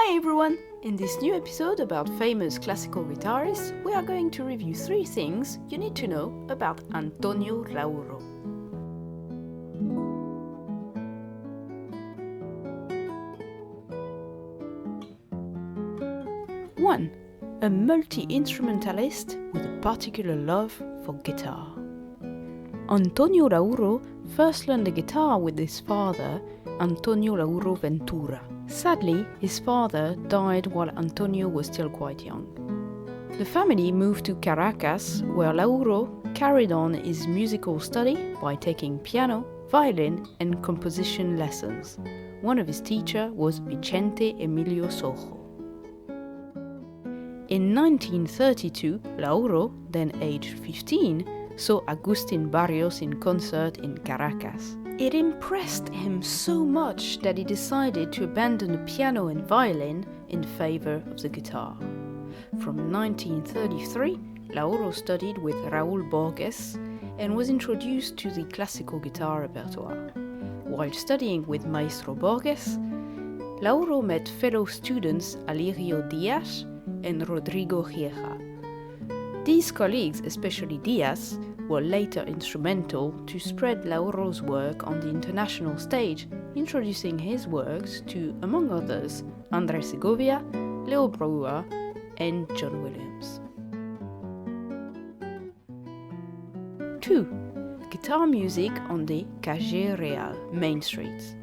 Hi everyone! In this new episode about famous classical guitarists, we are going to review 3 things you need to know about Antonio Lauro. One, a multi-instrumentalist with a particular love for guitar. Antonio Lauro first learned the guitar with his father, Antonio Lauro Ventura. Sadly, his father died while Antonio was still quite young. The family moved to Caracas, where Lauro carried on his musical study by taking piano, violin, and composition lessons. One of his teachers was Vicente Emilio Sojo. In 1932, Lauro, then aged 15, saw Agustin Barrios in concert in Caracas. It impressed him so much that he decided to abandon the piano and violin in favor of the guitar. From 1933, Lauro studied with Raúl Borges and was introduced to the classical guitar repertoire. While studying with Maestro Borges, Lauro met fellow students Alirio Díaz and Rodrigo Riera. These colleagues, especially Díaz, were later instrumental to spread Lauro's work on the international stage, introducing his works to, among others, Andrés Segovia, Leo Brouwer, and John Williams. 2. Guitar music on the Calle Real, Main Street.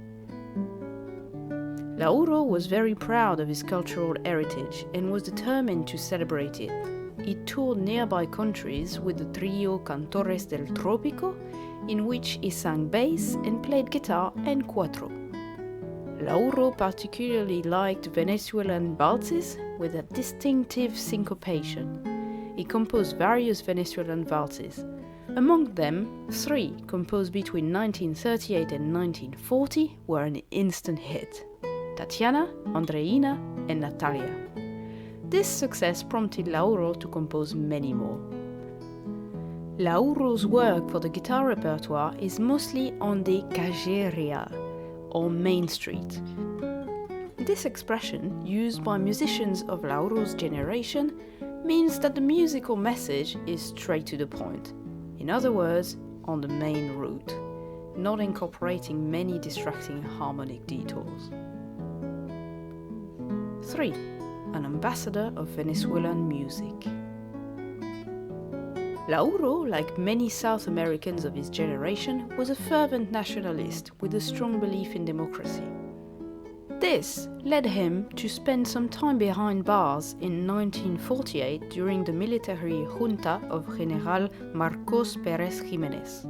Lauro was very proud of his cultural heritage and was determined to celebrate it. He toured nearby countries with the trio Cantores del Trópico, in which he sang bass and played guitar and cuatro. Lauro particularly liked Venezuelan waltzes with a distinctive syncopation. He composed various Venezuelan waltzes. Among them, 3 composed between 1938 and 1940 were an instant hit: Tatiana, Andreina, and Natalia. This success prompted Lauro to compose many more. Lauro's work for the guitar repertoire is mostly on the Calle Real, or Main Street. This expression, used by musicians of Lauro's generation, means that the musical message is straight to the point. In other words, on the main route, not incorporating many distracting harmonic detours. 3. An ambassador of Venezuelan music. Lauro, like many South Americans of his generation, was a fervent nationalist with a strong belief in democracy. This led him to spend some time behind bars in 1948 during the military junta of General Marcos Pérez Jiménez.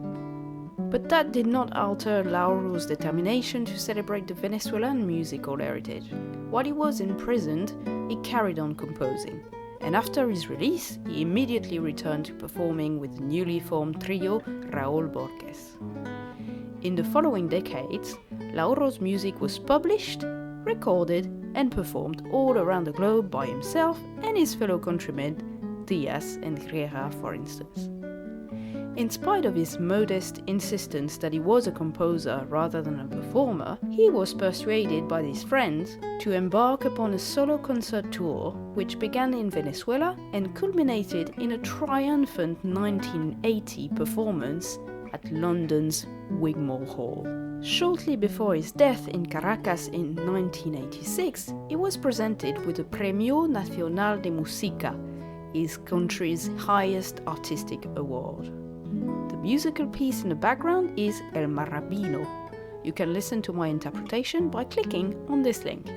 But that did not alter Lauro's determination to celebrate the Venezuelan musical heritage. While he was imprisoned, he carried on composing, and after his release, he immediately returned to performing with the newly formed trio Raúl Borges. In the following decades, Lauro's music was published, recorded, and performed all around the globe by himself and his fellow countrymen, Díaz and Riera, for instance. In spite of his modest insistence that he was a composer rather than a performer, he was persuaded by his friends to embark upon a solo concert tour, which began in Venezuela and culminated in a triumphant 1980 performance at London's Wigmore Hall. Shortly before his death in Caracas in 1986, he was presented with the Premio Nacional de Música, his country's highest artistic award. The musical piece in the background is El Marrabino. You can listen to my interpretation by clicking on this link.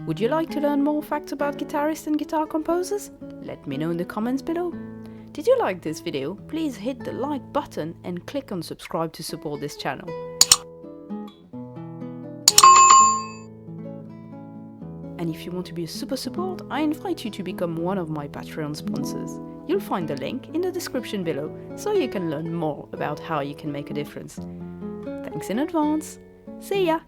Would you like to learn more facts about guitarists and guitar composers? Let me know in the comments below. Did you like this video? Please hit the like button and click on subscribe to support this channel. And if you want to be a super support, I invite you to become one of my Patreon sponsors. You'll find the link in the description below, so you can learn more about how you can make a difference. Thanks in advance. See ya!